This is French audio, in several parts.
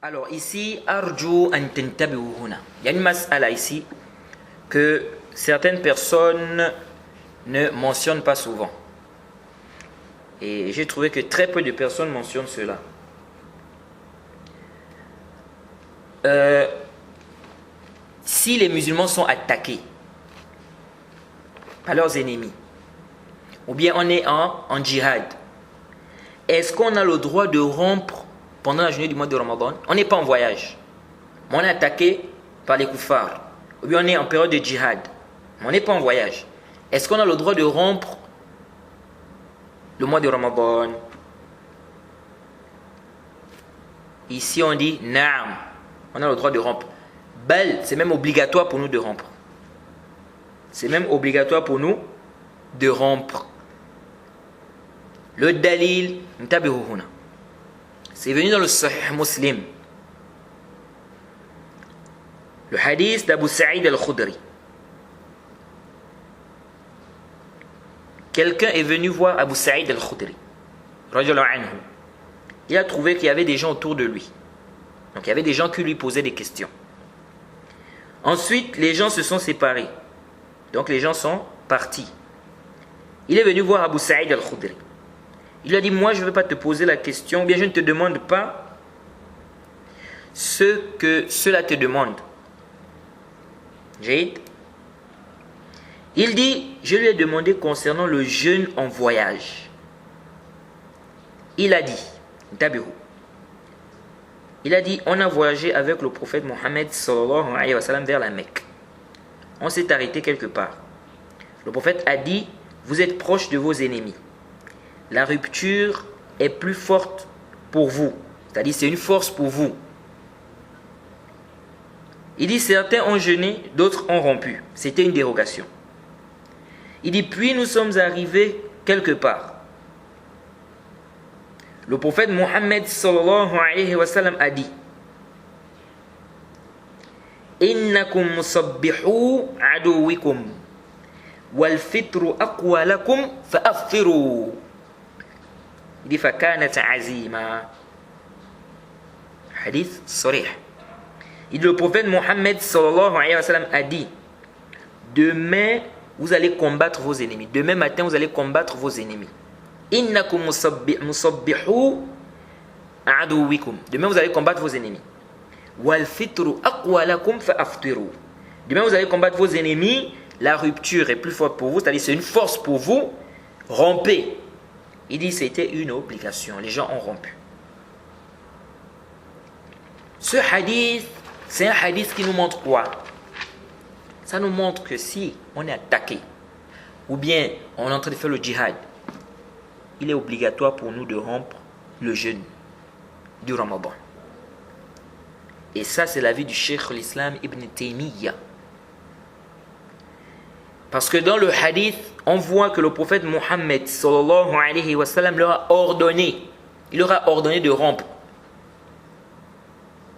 Alors ici, arju an tantabihu huna. Il y a une mas'ala ici que certaines personnes ne mentionnent pas souvent. Et j'ai trouvé que très peu de personnes mentionnent cela. Si les musulmans sont attaqués par leurs ennemis, ou bien on est en djihad, est-ce qu'on a le droit de rompre pendant la journée du mois de Ramadan? On n'est pas en voyage, mais on est attaqué par les koufars, ou bien on est en période de djihad, mais on n'est pas en voyage. Est-ce qu'on a le droit de rompre le mois de Ramadan? Ici on dit naam, on a le droit de rompre. Bal, c'est même obligatoire pour nous de rompre. C'est même obligatoire pour nous de rompre. Le dalil, c'est venu dans le Sahih Muslim. Le hadith d'Abu Sa'id al-Khudri. Quelqu'un est venu voir Abu Sa'id al-Khudri. Il a trouvé qu'il y avait des gens autour de lui. Donc il y avait des gens qui lui posaient des questions. Ensuite, les gens se sont séparés. Donc les gens sont partis. Il est venu voir Abu Sa'id al-Khudri. Il lui a dit, moi je ne veux pas te poser la question, ou bien je ne te demande pas ce que cela te demande. Jaïd. Il dit, je lui ai demandé concernant le jeûne en voyage. Il a dit, on a voyagé avec le prophète Mohammed sallallahu alayhi wa sallam vers la Mecque. On s'est arrêté quelque part. Le prophète a dit, vous êtes proche de vos ennemis. La rupture est plus forte pour vous. C'est-à-dire, c'est une force pour vous. Il dit, certains ont jeûné, d'autres ont rompu. C'était une dérogation. Il dit, puis nous sommes arrivés quelque part. Le prophète Mohammed sallallahu alayhi wa sallam a dit, innakum musabbihu aduwikum wal fitru aqwa lakum fa'affiru. Il dit fakanat azima. Hadith sarih. Il dit, le prophète Mohammed sallallahu alayhi wa sallam a dit, demain vous allez combattre vos ennemis. Demain matin vous allez combattre vos ennemis. Innakum musabbihu aduwikum. Demain vous allez combattre vos ennemis. Wal fitru aqwa lakum fa'aftiru. Demain vous allez combattre vos ennemis. La rupture est plus forte pour vous, c'est-à-dire c'est une force pour vous. Rompez. Il dit c'était une obligation. Les gens ont rompu. Ce hadith, c'est un hadith qui nous montre quoi? Ça nous montre que si on est attaqué, ou bien on est en train de faire le djihad, il est obligatoire pour nous de rompre le jeûne du Ramadan. Et ça, c'est l'avis du Cheikh l'Islam Ibn Taymiyyah. Parce que dans le hadith, on voit que le prophète Mohammed sallallahu alayhi wa sallam leur a ordonné. Il leur a ordonné de rompre.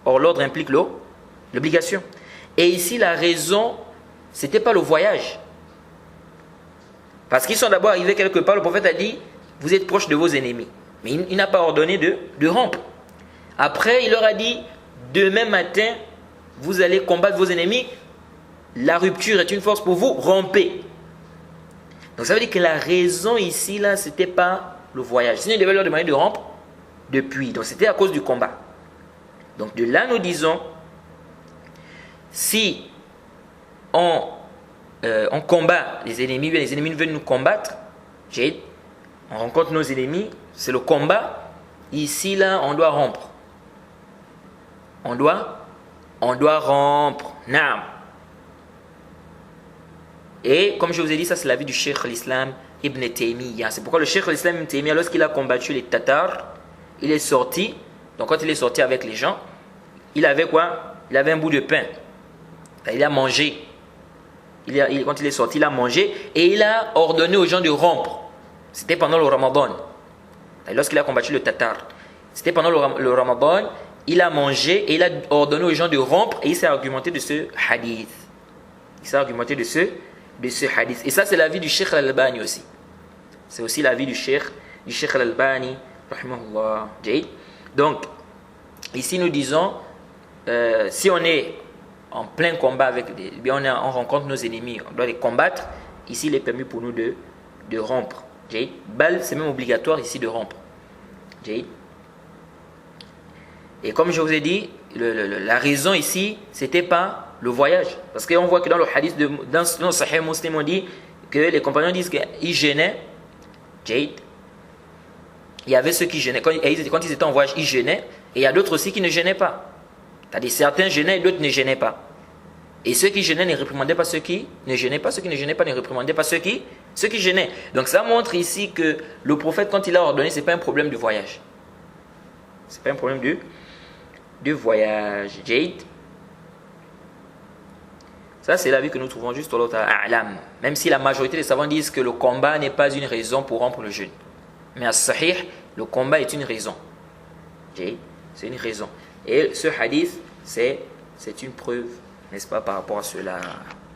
Or, l'ordre implique l'obligation. Et ici, la raison, c'était pas le voyage. Parce qu'ils sont d'abord arrivés quelque part, le prophète a dit, vous êtes proches de vos ennemis. Mais il n'a pas ordonné de rompre. Après, il leur a dit, demain matin, vous allez combattre vos ennemis. La rupture est une force pour vous, rompez. Donc ça veut dire que la raison ici, là, c'était pas le voyage. Sinon, il devait leur demander de rompre depuis. Donc c'était à cause du combat. Donc de là, nous disons, si on combat les ennemis, les ennemis veulent nous combattre, on rencontre nos ennemis, c'est le combat. Ici, là, on doit rompre. On doit rompre. Naam. Et comme je vous ai dit, ça c'est l'avis du Cheikh l'Islam Ibn Taymiyyah. C'est pourquoi le Cheikh l'Islam Ibn Taymiyyah, lorsqu'il a combattu les Tatars, il est sorti. Donc quand il est sorti avec les gens, il avait quoi? Il avait un bout de pain. Il a mangé. Quand il est sorti, il a mangé et il a ordonné aux gens de rompre. C'était pendant le Ramadan. Et lorsqu'il a combattu le Tatar, c'était pendant le Ramadan, il a mangé et il a ordonné aux gens de rompre et il s'est argumenté de ce hadith. Il s'est argumenté de ce hadith. Et ça, c'est l'avis du Cheikh al-Albani aussi. C'est aussi l'avis du Cheikh al-Albani, rahimahullah. Donc, ici nous disons, si on est en plein combat avec on rencontre nos ennemis, on doit les combattre, ici il est permis pour nous de rompre. Bal, c'est même obligatoire ici de rompre. Et comme je vous ai dit, la raison ici, c'était pas le voyage. Parce qu'on voit que dans le hadith, dans le Sahih Muslim, on dit que les compagnons disent qu'ils gênaient. Il y avait ceux qui gênaient. Quand ils étaient en voyage, ils gênaient. Et il y a d'autres aussi qui ne gênaient pas. C'est-à-dire certains gênaient et d'autres ne gênaient pas. Et ceux qui gênaient ne réprimandaient pas ceux qui ne gênaient pas. Ceux qui ne gênaient pas ne réprimandaient pas ceux qui gênaient. Donc ça montre ici que le prophète, quand il a ordonné, ce n'est pas un problème de voyage. Ce n'est pas un problème de voyage. Ça, c'est l'avis que nous trouvons juste au l'autre a'lam. Même si la majorité des savants disent que le combat n'est pas une raison pour rompre le jeûne. Mais à Sahih, le combat est une raison. C'est une raison. Et ce hadith, c'est une preuve, n'est-ce pas, par rapport à cela.